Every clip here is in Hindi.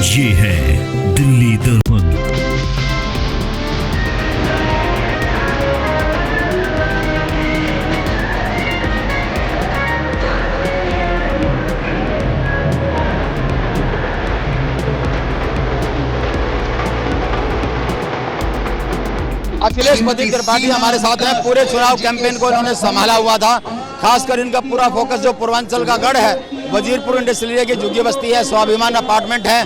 ये है दिल्ली दर्पण। अखिलेश त्रिपाठी हमारे साथ हैं। पूरे चुनाव कैंपेन को इन्होंने संभाला हुआ था। खासकर इनका पूरा फोकस जो पूर्वांचल का गढ़ है, वजीरपुर इंडस्ट्रियल एरिया की झुग्गी बस्ती है, स्वाभिमान अपार्टमेंट है,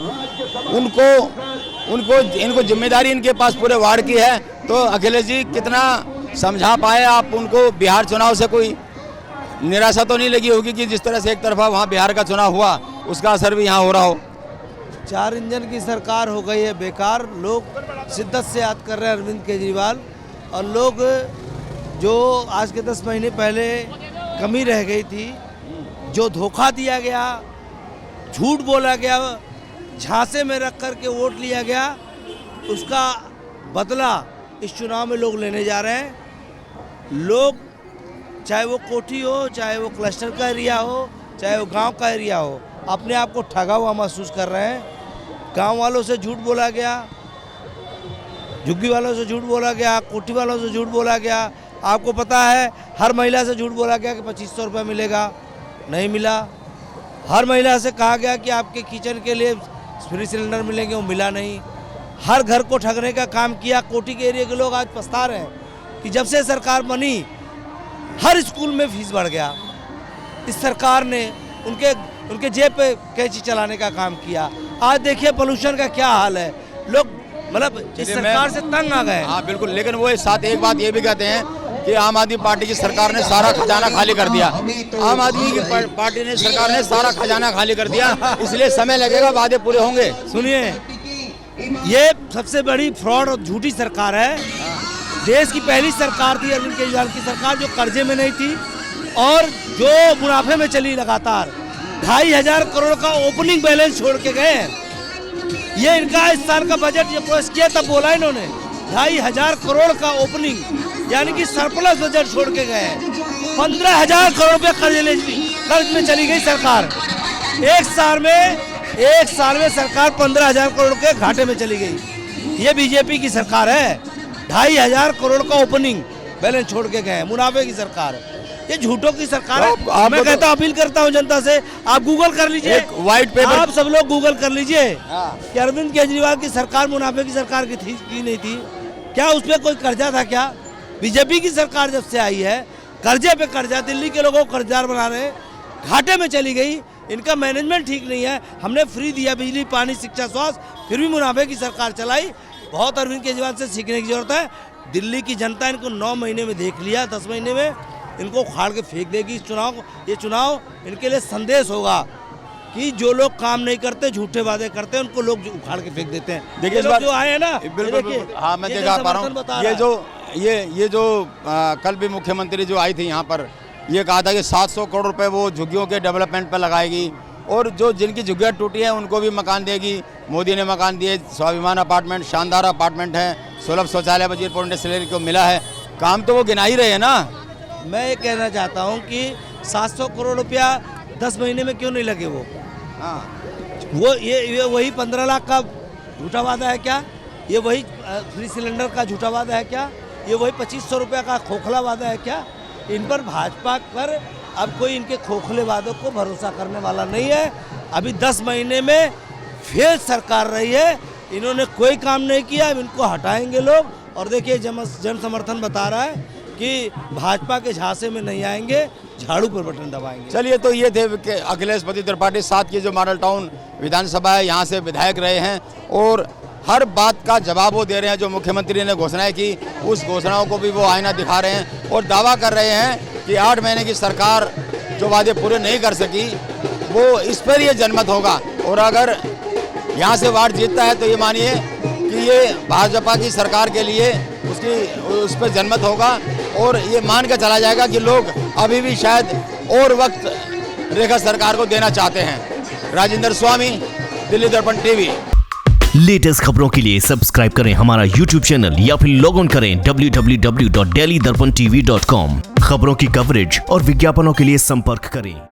इनको जिम्मेदारी इनके पास पूरे वार्ड की है। तो अखिलेश जी, कितना समझा पाए आप उनको? बिहार चुनाव से कोई निराशा तो नहीं लगी होगी कि जिस तरह से एक तरफा वहाँ बिहार का चुनाव हुआ, उसका असर भी यहाँ हो रहा हो? 4 इंजन की सरकार हो गई है बेकार। लोग शिद्दत से याद कर रहे हैं अरविंद केजरीवाल, और लोग जो आज के 10 महीने पहले कमी रह गई थी, जो धोखा दिया गया, झूठ बोला गया, झांसे में रख कर के वोट लिया गया, उसका बदला इस चुनाव में लोग लेने जा रहे हैं। लोग चाहे वो कोठी हो, चाहे वो क्लस्टर का एरिया हो, चाहे वो गांव का एरिया हो, अपने आप को ठगा हुआ महसूस कर रहे हैं। गांव वालों से झूठ बोला गया, झुग्गी वालों से झूठ बोला गया, कोठी वालों से झूठ बोला गया। आपको पता है, हर महिला से झूठ बोला गया कि 2500 रुपये मिलेगा, नहीं मिला। हर महिला से कहा गया कि आपके किचन के लिए फ्री सिलेंडर मिलेंगे, वो मिला नहीं। हर घर को ठगने का काम किया। कोठी के एरिया के लोग आज पछता रहे हैं कि जब से सरकार बनी, हर स्कूल में फीस बढ़ गया। इस सरकार ने उनके जेब पे कैंची चलाने का काम किया। आज देखिए पोल्यूशन का क्या हाल है। लोग मतलब इस सरकार से तंग आ गए। हाँ बिल्कुल, लेकिन वो साथ एक बात ये भी कहते हैं कि आम आदमी पार्टी की सरकार ने सारा खजाना खाली कर दिया। आम आदमी की पार्टी ने सरकार ने सारा खजाना खाली कर दिया, इसलिए समय लगेगा, वादे पूरे होंगे। सुनिए, ये सबसे बड़ी फ्रॉड और झूठी सरकार है। देश की पहली सरकार थी अरविंद केजरीवाल की सरकार, जो कर्जे में नहीं थी और जो मुनाफे में चली लगातार। 2500 करोड़ का ओपनिंग बैलेंस छोड़ के गए। ये इनका इस साल का बजट जब पेश किया तब बोला इन्होंने 2500 करोड़ का ओपनिंग, यानी कि सरप्लस बजट छोड़ के गए। 15,000 करोड़ रुपये कर्ज में चली गई सरकार। एक साल में सरकार 15,000 करोड़ के घाटे में चली गई। ये बीजेपी की सरकार है। 2500 करोड़ का ओपनिंग बैलेंस छोड़ के गए, मुनाफे की सरकार। ये झूठों की सरकार है। मैं कहता हूँ, अपील करता हूँ जनता से, आप गूगल कर लीजिए, व्हाइट पेपर, आप सब लोग गूगल कर लीजिए कि अरविंद केजरीवाल की सरकार मुनाफे की सरकार की थी की नहीं थी। क्या उसमें कोई कर्जा था? क्या बीजेपी की सरकार जब से आई है, कर्जे पे कर्जा, दिल्ली के लोगों को कर्जदार बना रहे, घाटे में चली गई। इनका मैनेजमेंट ठीक नहीं है। हमने फ्री दिया बिजली, पानी, शिक्षा, स्वास्थ्य, फिर भी मुनाफे की सरकार चलाई। बहुत अरविंद केजरीवाल से सीखने की जरूरत है। दिल्ली की जनता इनको 9 महीने में देख लिया, 10 महीने में इनको उखाड़ के फेंक देगी। ये चुनाव इनके लिए संदेश होगा कि जो लोग काम नहीं करते, झूठे वादे करते हैं, उनको लोग उखाड़ के फेंक देते हैं। देखिए जो आए हैं ना, बिल्कुल, हाँ मैं देखा पा रहा हूँ। ये जो कल भी मुख्यमंत्री जो आई थी यहाँ पर, ये कहा था कि 700 करोड़ रुपए वो झुग्गियों के डेवलपमेंट पर लगाएगी, और जो जिनकी झुग्गियाँ टूटी हैं उनको भी मकान देगी। मोदी ने मकान दिए, स्वाभिमान अपार्टमेंट, शानदार अपार्टमेंट है, सुलभ शौचालय वजीरपुर इंडस्ट्रियल एरिया को मिला है। काम तो वो गिना ही रहे हैं ना। मैं ये कहना चाहता हूँ कि 700 करोड़ रुपया 10 महीने में क्यों नहीं लगे? वो ये वही 15 लाख का झूठा वादा है क्या? ये वही फ्री सिलेंडर का झूठा वादा है क्या? ये वही 2500 रुपये का खोखला वादा है क्या? इन पर भाजपा पर अब कोई इनके खोखले वादों को भरोसा करने वाला नहीं है। अभी 10 महीने में फेल सरकार रही है, इन्होंने कोई काम नहीं किया। अब इनको हटाएंगे लोग, और देखिए जन समर्थन बता रहा है कि भाजपा के झांसे में नहीं आएंगे, झाड़ू पर बटन दबाएंगे। चलिए, तो ये थे अखिलेश त्रिपाठी, साथ की जो मॉडल टाउन विधानसभा है, यहाँ से विधायक रहे हैं, और हर बात का जवाब वो दे रहे हैं। जो मुख्यमंत्री ने घोषणाएं की, उस घोषणाओं को भी वो आईना दिखा रहे हैं, और दावा कर रहे हैं कि 8 महीने की सरकार जो वादे पूरे नहीं कर सकी, वो इस पर ये जनमत होगा। और अगर यहाँ से वार्ड जीतता है तो ये मानिए कि ये भाजपा की सरकार के लिए उस पर जनमत होगा, और ये मान कर चला जाएगा कि लोग अभी भी शायद और वक्त रेखा सरकार को देना चाहते हैं। राजेंद्र स्वामी, दिल्ली दर्पण टीवी। लेटेस्ट खबरों के लिए सब्सक्राइब करें हमारा YouTube चैनल या फिर लॉग ऑन करें www.delhidarpantv.com। खबरों की कवरेज और विज्ञापनों के लिए संपर्क करें।